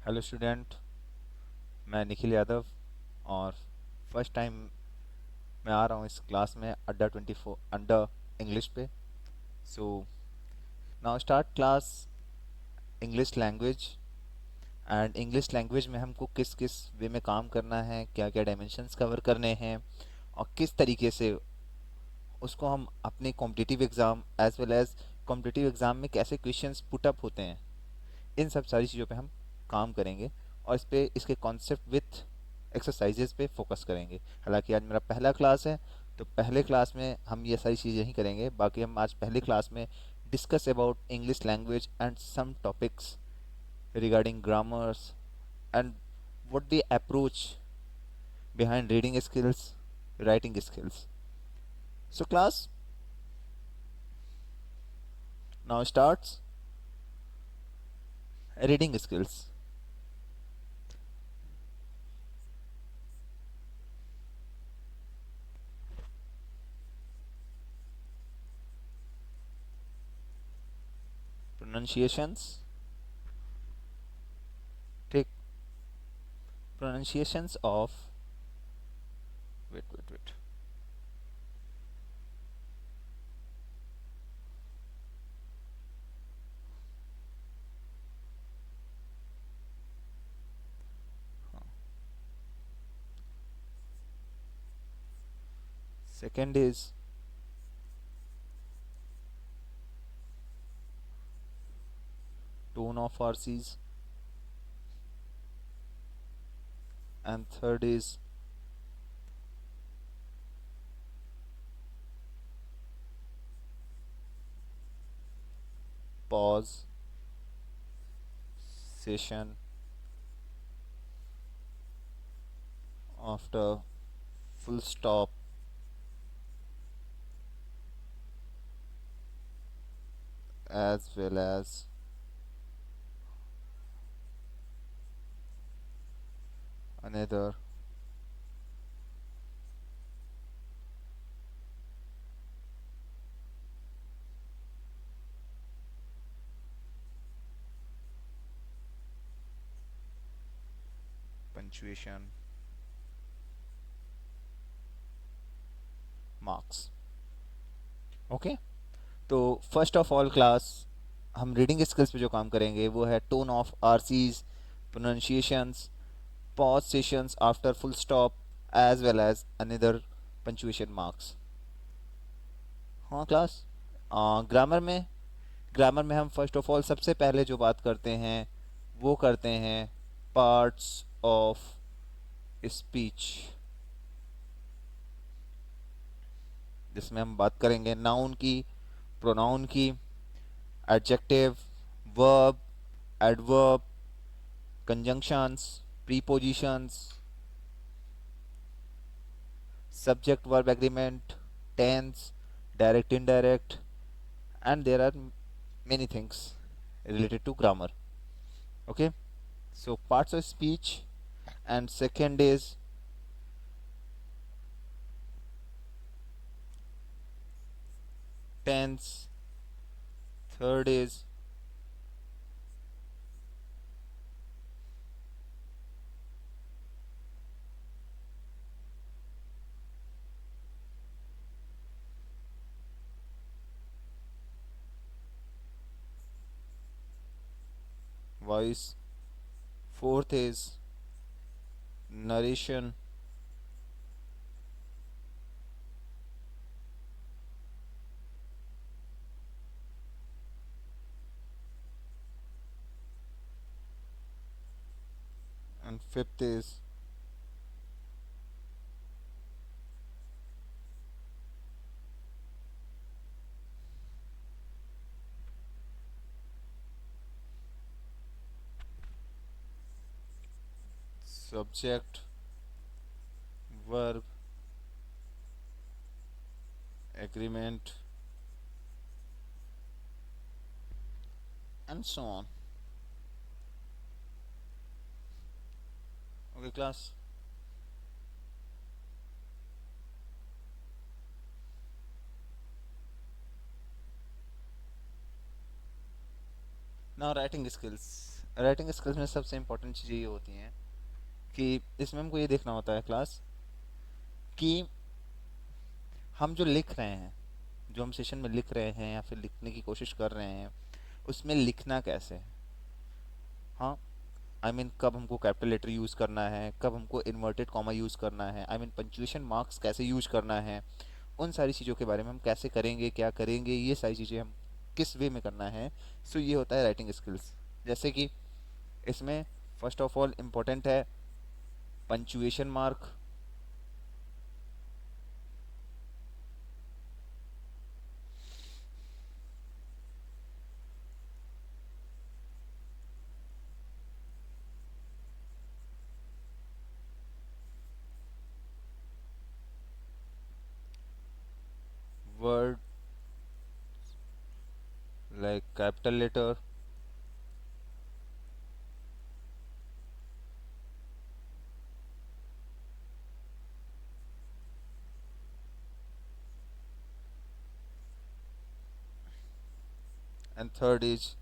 Hello student. मैं निखिल यादव और first time मैं आ रहा हूँ इस क्लास में अड्डा 24 अंडर इंग्लिश पे। So now start class English language. And English language में हमको किस किस वे में काम करना है, क्या क्या डायमेंशंस कवर करने हैं और किस तरीके से उसको हम अपने competitive exam as well as competitive exam में कैसे क्वेश्चंस पुट अप होते हैं, इन सब सारी चीज़ों पे हम काम करेंगे और इस पे इसके कॉन्सेप्ट विथ एक्सरसाइजेस पे फोकस करेंगे। हालांकि आज मेरा पहला क्लास है, तो पहले क्लास में हम ये सारी चीज़ें ही करेंगे। बाकी हम आज पहले क्लास में discuss about English language and some topics regarding grammars and what the approach behind reading skills, writing skills. So class now starts reading skills. Pronunciations. Take pronunciations of wait. Second is tone of RCs, and third is pause, session after full stop, as well as another punctuation marks. Okay, तो first of all class हम reading skills पे जो काम करेंगे वो है tone of RCs, pronunciations, pause sessions after full stop, as well as another punctuation marks. हाँ class, grammar में हम फर्स्ट ऑफ ऑल सबसे पहले जो बात करते हैं वो करते हैं पार्ट्स ऑफ स्पीच, जिसमें हम बात करेंगे नाउन की, प्रोनाउन की, adjective, verb, adverb, conjunctions, prepositions, subject verb agreement, tense, direct indirect, and there are many things related to grammar. Okay, so parts of speech, and second is tense, third is voice, fourth is narration, and fifth is subject, verb, agreement, and so on. Okay, class. Now writing skills. Writing skills में सबसे important चीज़ें ये होती हैं कि इसमें हमको ये देखना होता है क्लास कि हम जो लिख रहे हैं, जो हम सेशन में लिख रहे हैं या फिर लिखने की कोशिश कर रहे हैं, उसमें लिखना कैसे है। हाँ, आई I मीन कब हमको कैपिटल लेटर यूज़ करना है, कब हमको इन्वर्टेड कॉमा यूज़ करना है, आई मीन पंक्चुएशन मार्क्स कैसे यूज़ करना है, उन सारी चीज़ों के बारे में हम कैसे करेंगे, क्या करेंगे, ये सारी चीज़ें हम किस वे में करना है। सो ये होता है राइटिंग स्किल्स। जैसे कि इसमें फर्स्ट ऑफ ऑल इम्पोर्टेंट है punctuation mark, word like capital letter, and third is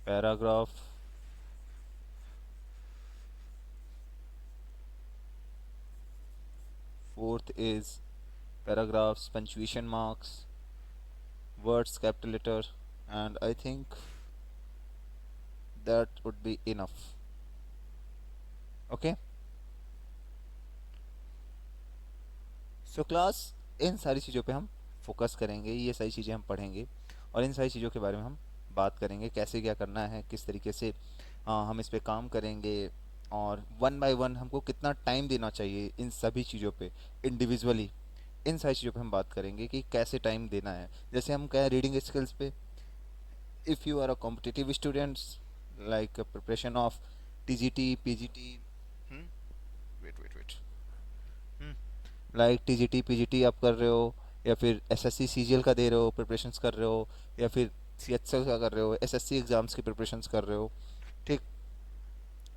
paragraph, fourth is paragraphs, punctuation marks, words capital letter, and I think that would be enough. Okay, so class, इन सारी चीज़ों पे हम focus करेंगे, ये सारी चीज़ें हम पढ़ेंगे और इन सारी चीज़ों के बारे में हम बात करेंगे, कैसे क्या करना है, किस तरीके से हम इस पे काम करेंगे, और वन बाय वन हमको कितना टाइम देना चाहिए इन सभी चीज़ों पे इंडिविजुअली। इन सारी चीज़ों पे हम बात करेंगे कि कैसे टाइम देना है। जैसे हम कहें रीडिंग स्किल्स पे, if you are a competitive students like a preparation of TGT, PGT, hmm? wait, like TGT PGT आप कर रहे हो, या फिर SSC CGL का दे रहे हो प्रिपरेशंस कर रहे हो, या फिर CHL का कर रहे हो, SSC एग्ज़ाम्स की प्रिपरेशंस कर रहे हो, ठीक,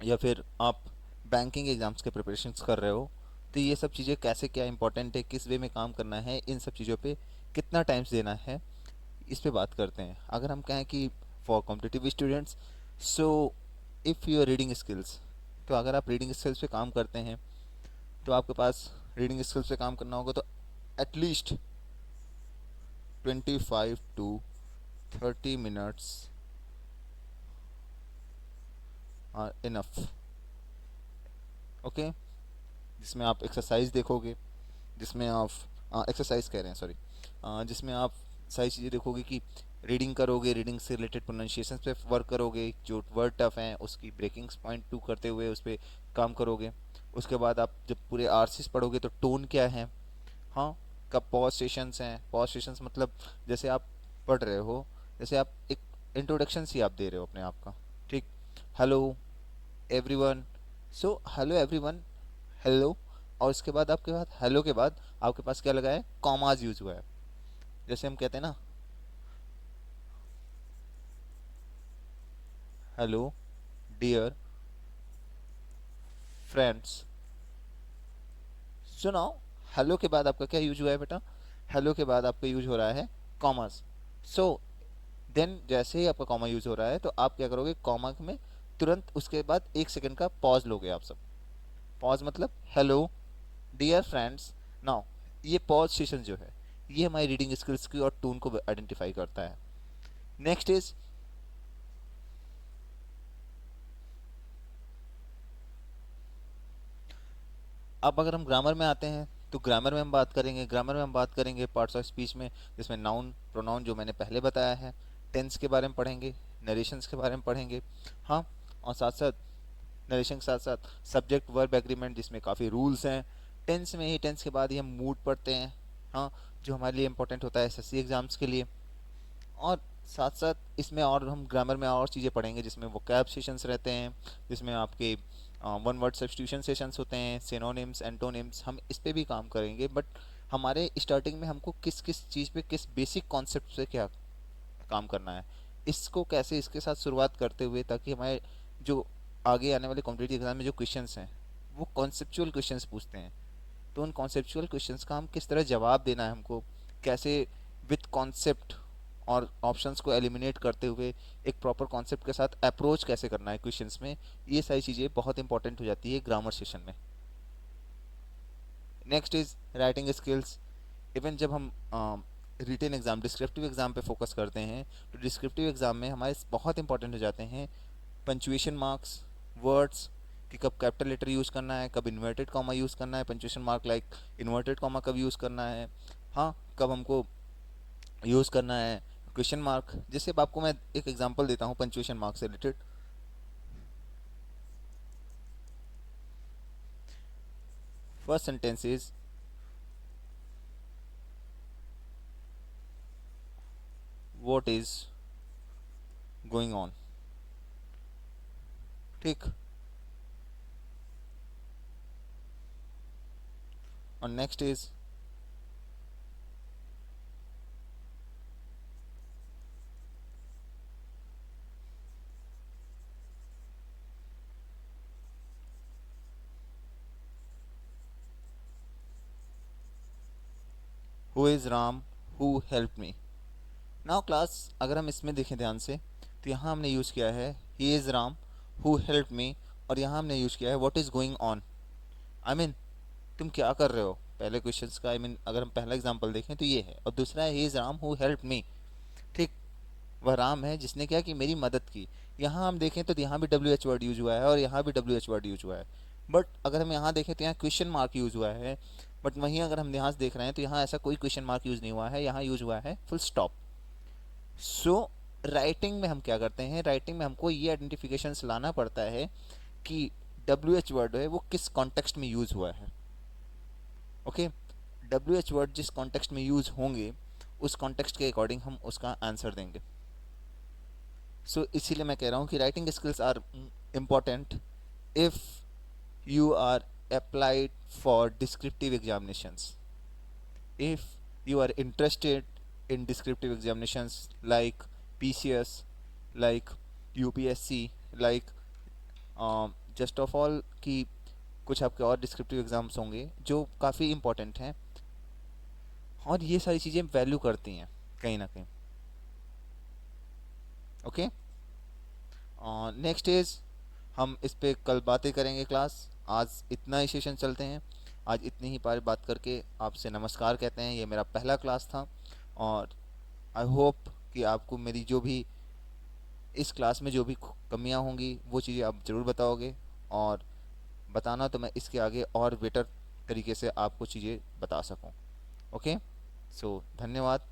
या फिर आप बैंकिंग एग्ज़ाम्स के प्रिपरेशंस कर रहे हो, तो ये सब चीज़ें कैसे क्या इंपॉर्टेंट है, किस वे में काम करना है, इन सब चीज़ों पे कितना टाइम्स देना है, इस पे बात करते हैं। अगर हम कहें कि for competitive students, so if you are reading skills, तो अगर आप रीडिंग स्किल्स पे काम करते हैं तो आपके पास रीडिंग स्किल्स पे काम करना होगा तो at least 25 to 30 minutes are enough. Okay, जिसमें आप एक्सरसाइज देखोगे, जिसमें आप एक्सरसाइज कह रहे हैं सॉरी, जिसमें आप सारी चीज़ें देखोगे कि रीडिंग करोगे, रीडिंग से रिलेटेड प्रोनाउंसिएशन पे वर्क करोगे, जो वर्ड टफ हैं उसकी ब्रेकिंग पॉइंट टू करते हुए उस पर काम करोगे। उसके बाद आप जब पूरे आरसीस पढ़ोगे तो टोन क्या है, हाँ, कब पॉज सेशंस हैं, पॉज सेशंस मतलब जैसे आप पढ़ रहे हो, जैसे आप एक इंट्रोडक्शन सी आप दे रहे हो अपने आप का, ठीक, hello everyone, so hello everyone, hello, और उसके बाद आपके पास हेलो के बाद आपके पास क्या लगा है, कॉमाज यूज हुआ है। जैसे हम कहते हैं ना, हेलो डियर फ्रेंड्स, सुनाओ, हेलो के बाद आपका क्या यूज हुआ है बेटा, हेलो के बाद आपका यूज हो रहा है कॉमास। सो देन जैसे ही आपका कॉमा यूज हो रहा है तो आप क्या करोगे, कॉमा में तुरंत उसके बाद 1 सेकंड का पॉज लोगे आप सब। पॉज मतलब हेलो डियर फ्रेंड्स। नाउ ये पॉज सेशन जो है, ये हमारी रीडिंग स्किल्स की और टोन को आइडेंटिफाई करता है। नेक्स्ट इज, अब अगर हम ग्रामर में आते हैं तो ग्रामर में हम बात करेंगे, ग्रामर में हम बात करेंगे पार्ट्स ऑफ स्पीच में, जिसमें नाउन प्रोनाउन जो मैंने पहले बताया है, टेंस के बारे में पढ़ेंगे, नरेशंस के बारे में पढ़ेंगे, हाँ, और साथ साथ नरेशन के साथ साथ सब्जेक्ट वर्ब एग्रीमेंट जिसमें काफ़ी रूल्स हैं। टेंस में ही, टेंस के बाद ही हम मूड पढ़ते हैं, हाँ, जो हमारे लिए इंपॉर्टेंट होता है एसएससी एग्ज़ाम्स के लिए। और साथ साथ इसमें और हम ग्रामर में और चीज़ें पढ़ेंगे जिसमें वोकैब सेशंस रहते हैं, जिसमें आपके वन वर्ड सब्स्टिट्यूशन सेशंस होते हैं, सिनोनिम्स एंटोनिम्स, हम इस पे भी काम करेंगे। बट हमारे स्टार्टिंग में हमको किस किस चीज़ पे, किस बेसिक कॉन्सेप्ट से क्या काम करना है, इसको कैसे इसके साथ शुरुआत करते हुए, ताकि हमारे जो आगे आने वाले कॉम्पिटिटिव एग्जाम में जो क्वेश्चंस हैं वो कॉन्सेप्चुअल क्वेश्चंस पूछते हैं, तो उन कॉन्सेप्चुअल क्वेश्चंस का हम किस तरह जवाब देना है हमको, कैसे विथ कॉन्सेप्ट और ऑप्शंस को एलिमिनेट करते हुए एक प्रॉपर कॉन्सेप्ट के साथ अप्रोच कैसे करना है क्वेश्चंस में, ये सारी चीज़ें बहुत इंपॉर्टेंट हो जाती है ग्रामर सेशन में। Next is writing skills. Even जब हम रिटेन एग्जाम डिस्क्रिप्टिव एग्जाम पे फोकस करते हैं, तो डिस्क्रिप्टिव एग्जाम में हमारे बहुत इंपॉर्टेंट हो जाते हैं पंचुएशन मार्क्स, वर्ड्स कि कब कैपिटल लेटर यूज़ करना है, कब इन्वर्टेड कॉमा यूज़ करना है, punctuation mark like inverted comma कब यूज़ करना है, हाँ कब हमको यूज़ करना है क्वेश्चन मार्क। जैसे अब आपको मैं एक एग्जांपल देता हूँ पंचुएशन मार्क से related. First sentence is what is going on, ठीक। और next is who is Ram who help me. Now class, अगर हम इसमें देखें ध्यान से, तो यहाँ हमने यूज़ किया है he is Ram who help me, और यहाँ हमने यूज़ किया है what is going on. I mean तुम क्या कर रहे हो, पहले क्वेश्चंस का आई मीन अगर हम पहला एग्जांपल देखें तो ये है, और दूसरा है he is Ram who help me, ठीक। वह राम है जिसने क्या कि मेरी मदद की। यहाँ हम देखें तो यहाँ भी डब्ल्यू एच वर्ड यूज हुआ है और यहाँ भी डब्ल्यू एच वर्ड यूज हुआ है, बट अगर हम यहाँ देखें तो यहाँ क्वेश्चन मार्क यूज हुआ है। बट वहीं अगर हम ध्यान से देख रहे हैं तो यहाँ ऐसा कोई क्वेश्चन मार्क यूज नहीं हुआ है, यहाँ यूज हुआ है फुल स्टॉप। सो राइटिंग में हम क्या करते हैं, राइटिंग में हमको ये आइडेंटिफिकेशंस लाना पड़ता है कि डब्ल्यू एच वर्ड है वो किस कॉन्टेक्स्ट में यूज हुआ है। ओके, डब्ल्यू एच वर्ड जिस कॉन्टेक्स्ट में यूज होंगे उस कॉन्टेक्स्ट के अकॉर्डिंग हम उसका आंसर देंगे। सो इसीलिए मैं कह रहा हूँ कि writing skills are important if you are applied for descriptive examinations. If you are interested in descriptive examinations like PCS, like UPSC, like just of all कि कुछ आपके और डिस्क्रिप्टिव एग्ज़ाम्स होंगे जो काफ़ी इंपॉर्टेंट हैं, और ये सारी चीज़ें वैल्यू करती हैं कहीं ना कहीं। ओके, नेक्स्ट इज़ हम इस पे कल बातें करेंगे क्लास। आज इतना ही सेशन चलते हैं, आज इतनी ही बार बात करके आपसे नमस्कार कहते हैं। ये मेरा पहला क्लास था, और आई होप कि आपको मेरी जो भी इस क्लास में जो भी कमियां होंगी वो चीज़ें आप ज़रूर बताओगे, और बताना तो मैं इसके आगे और बेटर तरीके से आपको चीज़ें बता सकूं। ओके, सो धन्यवाद।